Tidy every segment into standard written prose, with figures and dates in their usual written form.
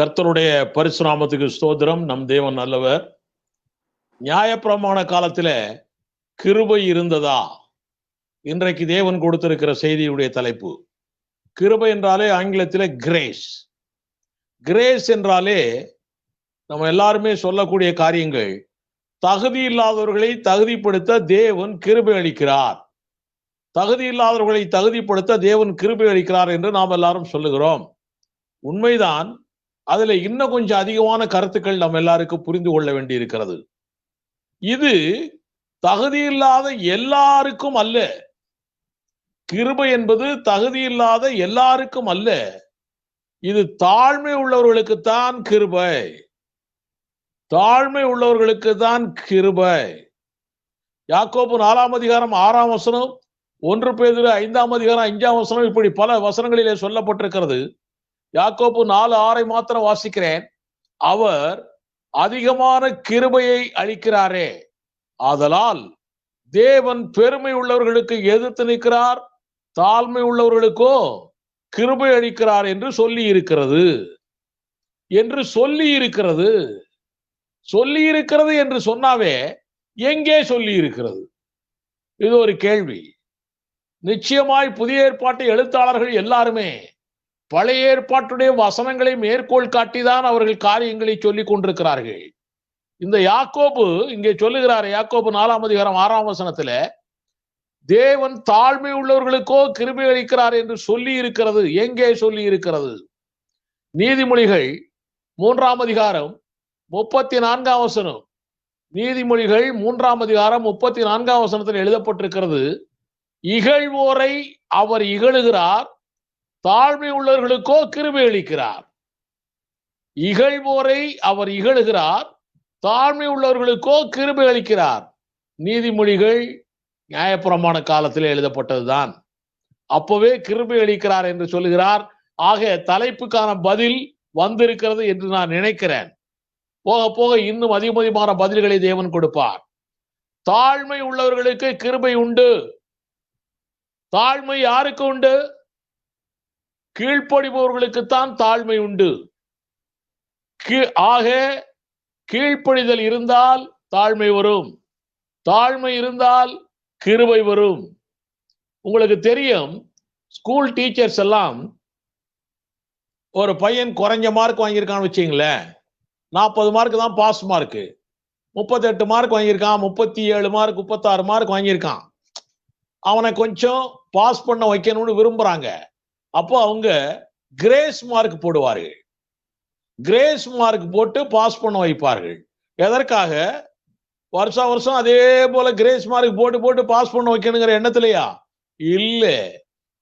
கர்த்தருடைய பரிசுநாமத்துக்கு ஸ்தோத்திரம். நம் தேவன் நல்லவர். நியாயப்பிரமாண காலத்துல கிருபை இருந்ததா? இன்றைக்கு தேவன் கொடுத்திருக்கிற செய்தியுடைய தலைப்பு. கிருபை என்றாலே ஆங்கிலத்திலே கிரேஸ். கிரேஸ் என்றாலே நம்ம எல்லாருமே சொல்லக்கூடிய காரியங்கள், தகுதி இல்லாதவர்களை தகுதிப்படுத்த தேவன் கிருபை அளிக்கிறார், தகுதி இல்லாதவர்களை தகுதிப்படுத்த தேவன் கிருபை அளிக்கிறார் என்று நாம் எல்லாரும் சொல்லுகிறோம். உண்மைதான். அதுல இன்னும் கொஞ்சம் அதிகமான கருத்துக்கள் நம்ம எல்லாருக்கும் புரிந்து கொள்ள வேண்டி இருக்கிறது. இது தகுதி இல்லாத எல்லாருக்கும் அல்ல. கிருபை என்பது தகுதி இல்லாத எல்லாருக்கும் அல்ல. இது தாழ்மை உள்ளவர்களுக்குத்தான் கிருபை. தாழ்மை உள்ளவர்களுக்கு தான் கிருபை. யாக்கோபு 4ஆம் அதிகாரம் 6ஆம் வசனம், 1 பேதுரு 5ஆம் அதிகாரம் 5ஆம் வசனம், இப்படி பல வசனங்களிலே சொல்லப்பட்டிருக்கிறது. யாக்கோபு 4:6 மாத்திரம் வாசிக்கிறேன். அவர் அதிகமான கிருபையை அளிக்கிறாரே, ஆதலால் தேவன் பெருமை உள்ளவர்களுக்கு எதிர்த்து நிற்கிறார், தாழ்மை உள்ளவர்களுக்கோ கிருபை அளிக்கிறார் என்று சொல்லி இருக்கிறது சொல்லி இருக்கிறது என்று சொன்னாவே எங்கே சொல்லி இருக்கிறது? இது ஒரு கேள்வி. நிச்சயமாய் புதிய ஏற்பாட்டு எழுத்தாளர்கள் எல்லாருமே பழைய ஏற்பாட்டுடைய வசனங்களை மேற்கோள் காட்டிதான் அவர்கள் காரியங்களை சொல்லிக் கொண்டிருக்கிறார்கள். இந்த யாக்கோபு இங்கே சொல்லுகிறார், யாக்கோபு 4ஆம் அதிகாரம் 6ஆம் வசனத்துல, தேவன் தாழ்மை உள்ளவர்களுக்கோ கிருபை அளிக்கிறார் என்று சொல்லி இருக்கிறது. எங்கே சொல்லி இருக்கிறது? நீதிமொழிகள் 3ஆம் அதிகாரம் 34ஆம் வசனம். நீதிமொழிகள் 3ஆம் அதிகாரம் 34ஆம் வசனத்தில் எழுதப்பட்டிருக்கிறது, இகழ்வோரை அவர் இகழுகிறார், தாழ்மை உள்ளவர்களுக்கோ கிருபை அளிக்கிறார். இகழ்வோரை அவர் இகழுகிறார், தாழ்மை உள்ளவர்களுக்கோ கிருபை அளிக்கிறார். நீதிமொழிகள் நியாயப்பிரமாண காலத்தில் எழுதப்பட்டதுதான். அப்பவே கிருபை அளிக்கிறார் என்று சொல்லுகிறார். ஆக தலைப்புக்கான பதில் வந்திருக்கிறது என்று நான் நினைக்கிறேன். போக போக இன்னும் அதிகமான பதில்களை தேவன் கொடுப்பார். தாழ்மை உள்ளவர்களுக்கு கிருபை உண்டு. தாழ்மை யாருக்கு உண்டு? கீழ்ப்படிபவர்களுக்குத்தான் தாழ்மை உண்டு. ஆக கீழ்ப்படிதல் இருந்தால் தாழ்மை வரும், தாழ்மை இருந்தால் கிருபை வரும். உங்களுக்கு தெரியும், ஸ்கூல் டீச்சர்ஸ் எல்லாம் ஒரு பையன் குறைஞ்ச மார்க் வாங்கியிருக்கான்னு வச்சுங்களேன், 40 மார்க் தான் பாஸ் மார்க், 38 மார்க் வாங்கியிருக்கான், 37 மார்க் 36 மார்க் வாங்கியிருக்கான், அவனை கொஞ்சம் பாஸ் பண்ண வைக்கணும்னு விரும்புறாங்க. அப்போ அவங்க கிரேஸ் மார்க் போடுவார்கள். கிரேஸ் மார்க் போட்டு பாஸ் பண்ண வைப்பார்கள். எதற்காக? வருஷம் வருஷம் அதே போல கிரேஸ் மார்க் போட்டு போட்டு பாஸ் பண்ண வைக்கணுங்கிற எண்ணத்திலையா? இல்ல.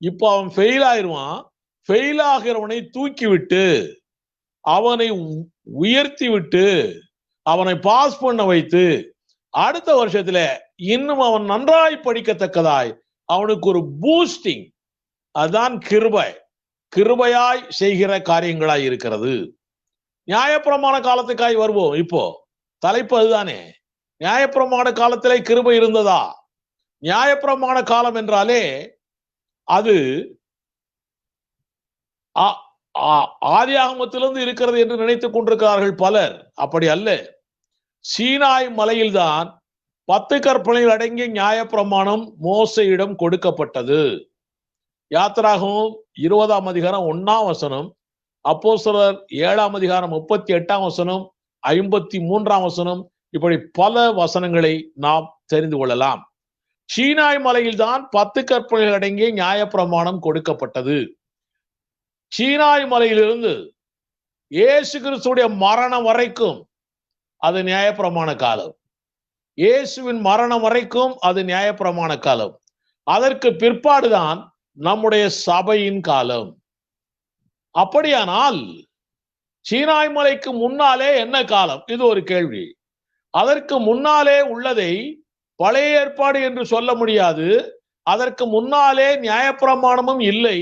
இப்ப அவன் ஃபெயில் ஆயிருவான். ஃபெயில் ஆகிறவனை தூக்கி விட்டு அவனை உயர்த்தி விட்டு அவனை பாஸ் பண்ண வைத்து அடுத்த வருஷத்துல இன்னும் அவன் நன்றாய் படிக்கத்தக்கதாய் அவனுக்கு ஒரு பூஸ்டிங். அதுதான் கிருபை. கிருபையாய் செய்கிற காரியங்களாய் இருக்கிறது. நியாயப்பிரமாண காலத்துக்காய் வருவோம். இப்போ தலைப்பு அதுதானே. நியாயப்பிரமாண காலத்திலே கிருபை இருந்ததா? நியாயப்பிரமாண காலம் என்றாலே அது ஆதியாகமத்திலிருந்து இருக்கிறது என்று நினைத்துக் கொண்டிருக்கிறார்கள் பலர். அப்படி அல்ல. சீனாய் மலையில்தான் 10 கற்பனைகள் அடங்கிய நியாயப்பிரமாணம் மோசேயிடம் கொடுக்கப்பட்டது. யாத்திராகமம் 20ஆம் அதிகாரம் 1ஆம் வசனம், அப்போஸ்தலர் 7ஆம் அதிகாரம் 38ஆம் வசனம், 53ஆம் வசனம், இப்படி பல வசனங்களை நாம் தெரிந்து கொள்ளலாம். சீனாய் மலையில் தான் 10 கற்பனைகள் அடங்கிய நியாயப்பிரமாணம் கொடுக்கப்பட்டது. சீனாய் மலையிலிருந்து இயேசு கிறிஸ்துடைய மரணம் வரைக்கும் அது நியாயப்பிரமாண காலம். இயேசுவின் மரணம் வரைக்கும் அது நியாயப்பிரமாண காலம். அதற்கு பிற்பாடுதான் நம்முடைய சபையின் காலம். அப்படியானால் சீனாய் மலைக்கு முன்னாலே என்ன காலம்? இது ஒரு கேள்வி. அதற்கு முன்னாலே உள்ளதை பழைய ஏற்பாடு என்று சொல்ல முடியாது. அதற்கு முன்னாலே நியாயப்பிரமாணமும் இல்லை.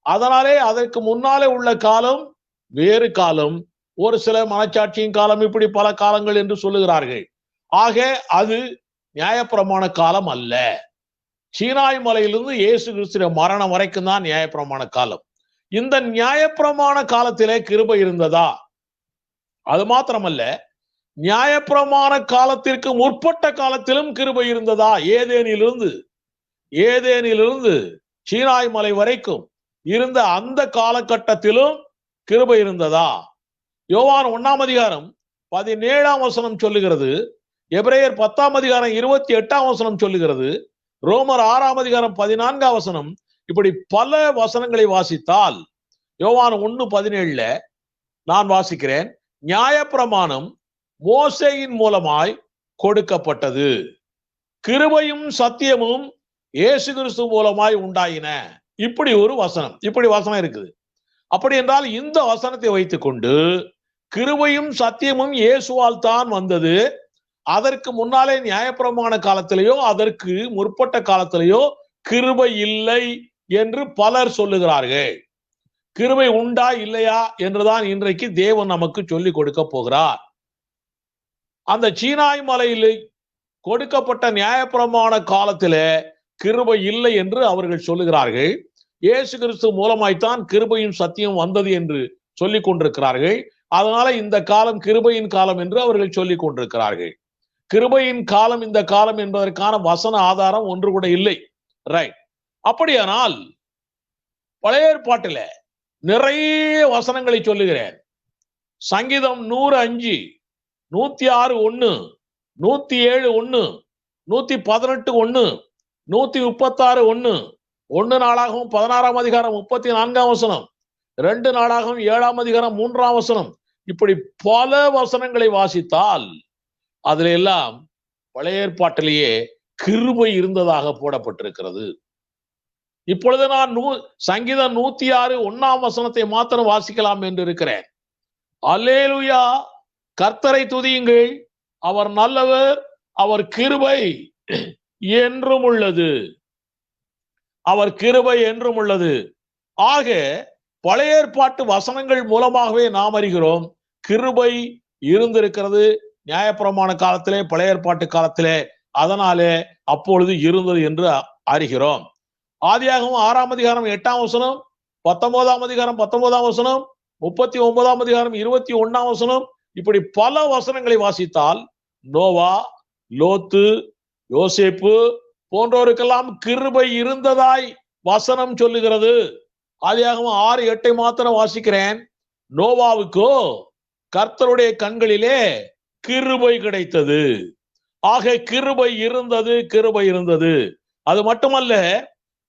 அதனாலே அதற்கு முன்னாலே உள்ள காலம் வேறு காலம். ஒரு சில மனச்சாட்சியின் காலம், இப்படி பல காலங்கள் என்று சொல்லுகிறார்கள். ஆக அது நியாயப்பிரமாண காலம் அல்ல. சீனாய் மலையிலிருந்து இயேசு கிறிஸ்துவின் மரணம் வரைக்கும் தான் நியாயப்பிரமாண காலம். இந்த நியாயப்பிரமாண காலத்திலே கிருபை இருந்ததா? அது மாத்திரமல்ல, நியாயப்பிரமாண காலத்திற்கு முற்பட்ட காலத்திலும் கிருபை இருந்ததா? ஏதேனிலிருந்து சீனாய் மலை வரைக்கும் இருந்த அந்த காலகட்டத்திலும் கிருபை இருந்ததா? யோவான் 1 அதிகாரம் 17 சொல்லுகிறது. எபிரேயர் 10 அதிகாரம் 28 சொல்லுகிறது. ரோமர் 6 அதிகாரம் 14 இப்படி பல வசனங்களை வாசித்தால், யோவான் 1:17 நான் வாசிக்கிறேன். நியாயப்பிரமாணம் மோசேயின் மூலமாய் கொடுக்கப்பட்டது, கிருபையும் சத்தியமும் இயேசு கிறிஸ்து மூலமாய் உண்டாயின. இப்படி வசனம் இருக்குது. அப்படி என்றால் இந்த வசனத்தை வைத்துக் கொண்டு கிருபையும் சத்தியமும் இயேசுவால் தான் வந்தது, அதற்கு முன்னாலே நியாயப்பிரமாண காலத்திலேயோ அதற்கு முற்பட்ட காலத்திலேயோ கிருபை இல்லை என்று பலர் சொல்லுகிறார்கள். கிருபை உண்டா இல்லையா என்றுதான் இன்றைக்கு தேவன் நமக்கு சொல்லிக் கொடுக்க போகிறார். அந்த சீனாய் மலையில் கொடுக்கப்பட்ட நியாயப்பிரமாண காலத்திலே கிருபை இல்லை என்று அவர்கள் சொல்லுகிறார்கள். இயேசு கிறிஸ்து மூலமாய்த்தான் கிருபையும் சத்தியம் வந்தது என்று சொல்லிக் கொண்டிருக்கிறார்கள். அதனால இந்த காலம் கிருபையின் காலம் என்று அவர்கள் சொல்லிக் கொண்டிருக்கிறார்கள். கிருபையின் காலம் இந்த காலம் என்பதற்கான வசன ஆதாரம் ஒன்று கூட இல்லை. ரைட். அப்படியானால் பழைய ஏற்பாட்டில நிறைய வசனங்களை சொல்லுகிறேன். சங்கீதம் 105, 106:1, 107:1, 118:1, 136:1, 1 நாளாகவும் 16 அதிகாரம் 34 2 நாளாகவும் 7 அதிகாரம் 3 இப்படி பல வசனங்களை வாசித்தால் அதுல எல்லாம் பழைய ஏற்பாட்டிலேயே கிருபை இருந்ததாக போடப்பட்டிருக்கிறது. இப்பொழுது நான் சங்கீதம் 106:1 மாத்திரம் வாசிக்கலாம் என்று இருக்கிறேன். அல்லேலூயா, கர்த்தரை துதியுங்கள், அவர் நல்லவர், அவர் கிருபை என்றும் உள்ளது, அவர் கிருபை என்றும் உள்ளது. ஆக பழைய ஏற்பாட்டு வசனங்கள் மூலமாகவே நாம் அறிகிறோம் கிருபை இருந்திருக்கிறது நியாயப்பிரமாண காலத்திலே, பழைய ஏற்பாட்டு காலத்திலே. அதனாலே அப்பொழுது இருந்தது என்று அறிகிறோம். ஆதியாகமம் 6 அதிகாரம் 8 19 அதிகாரம் 19 39 அதிகாரம் 21 இப்படி பல வசனங்களை வாசித்தால் நோவா, லோத்து, யோசேப்பு போன்றோருக்கெல்லாம் கிருபை இருந்ததாய் வசனம் சொல்லுகிறது. ஆதியாகமம் 6:8 மாத்திரம் வாசிக்கிறேன். நோவாவுக்கோ கர்த்தருடைய கண்களிலே கிருபை கிடைத்தது. ஆக கிருபை இருந்தது. அது மட்டுமல்ல,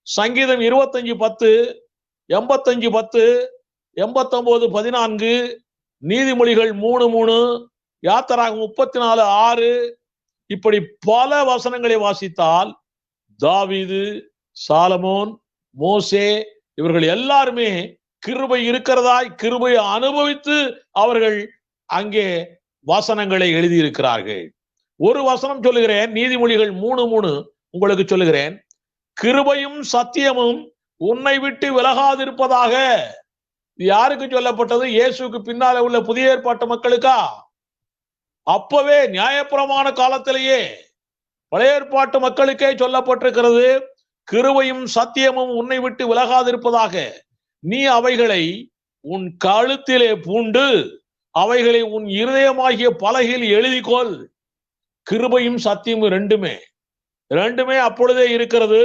சங்கீதம் 25:10, 85:10, 89:14, நீதிமொழிகள் 3:3, யாத்திராகமம் 34:6 இப்படி பல வசனங்களை வாசித்தால் தாவீது, சாலமோன், மோசே இவர்கள் எல்லாருமே கிருபை இருக்கிறதாய் கிருபையை அனுபவித்து அவர்கள் அங்கே வசனங்களை எழுதியிருக்கிறார்கள். ஒரு வசனம் சொல்லுகிறேன், நீதிமொழிகள் 3:3 உங்களுக்கு சொல்லுகிறேன். கிருபையும் சத்தியமும் உன்னை விட்டு விலகாதிருப்பதாக. யாருக்கு சொல்லப்பட்டது? இயேசுக்கு பின்னால உள்ள புதிய ஏற்பாட்டு மக்களுக்கா? அப்பவே நியாயப்பிரமாண காலத்திலேயே பழைய ஏற்பாட்டு மக்களுக்கே சொல்லப்பட்டிருக்கிறது, கிருபையும் சத்தியமும் உன்னை விட்டு விலகாதிருப்பதாக. நீ அவைகளை உன் கழுத்திலே பூண்டு அவைகளை உன் இருதயமாகிய பலகையில் எழுதிக்கொள். கிருபையும் சத்தியமும் ரெண்டுமே அப்பொழுதே இருக்கிறது.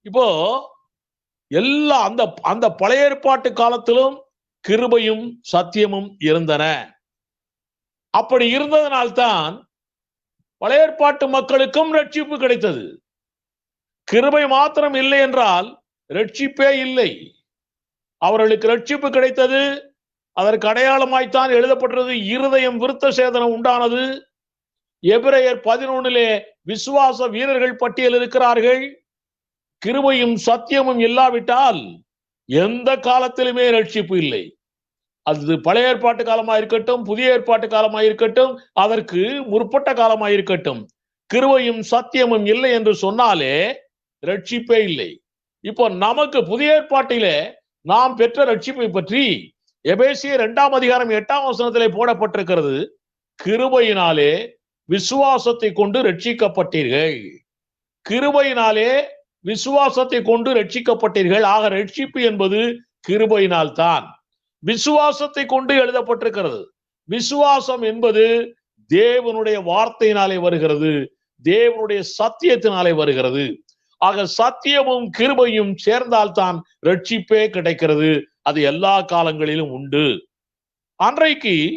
இப்போ எல்லா அந்த பழைய ஏற்பாட்டு காலத்திலும் கிருபையும் சத்தியமும் இருந்தன. அப்படி இருந்ததனால்தான் பழைய ஏற்பாட்டு மக்களுக்கும் ரட்சிப்பு கிடைத்தது. கிருபை மாத்திரம் இல்லை என்றால் ரட்சிப்பே இல்லை. அவர்களுக்கு ரட்சிப்பு கிடைத்தது, அதற்கு அடையாளமாய்த்தான் எழுதப்பட்டது, இருதயம் விருத்த சேதனம் உண்டானது. எபிரேயர் 11 விசுவாச வீரர்கள் பட்டியல் இருக்கிறார்கள். கிருபையும் சத்தியமும் இல்லாவிட்டால் எந்த காலத்திலுமே ரட்சிப்பு இல்லை. அது பழைய ஏற்பாட்டு காலமாக இருக்கட்டும், புதிய ஏற்பாட்டு காலமாக இருக்கட்டும், அதற்கு முற்பட்ட காலமாக இருக்கட்டும், கிருபையும் சத்தியமும் இல்லை என்று சொன்னாலே ரட்சிப்பே இல்லை. இப்போ நமக்கு புதிய ஏற்பாட்டிலே நாம் பெற்ற ரட்சிப்பை பற்றி எபேசியர் 2 அதிகாரம் 8 போடப்பட்டிருக்கிறது. கிருபையினாலே விசுவாசத்தை கொண்டு ரட்சிக்கப்பட்டீர்கள். கிருபையினாலே விசுவாசத்தை கொண்டு ரட்சிக்கப்பட்டீர்கள். ஆக ரட்சிப்பு என்பது கிருபையினால் தான். விசுவாசத்தை கொண்டு எழுதப்பட்டிருக்கிறது. விசுவாசம் என்பது தேவனுடைய வார்த்தையினாலே வருகிறது, தேவனுடைய சத்தியத்தினாலே வருகிறது. ஆக சத்தியமும் கிருபையும் சேர்ந்தால்தான் ரட்சிப்பே கிடைக்கிறது. அது எல்லா காலங்களிலும் உண்டு. அன்றைக்கு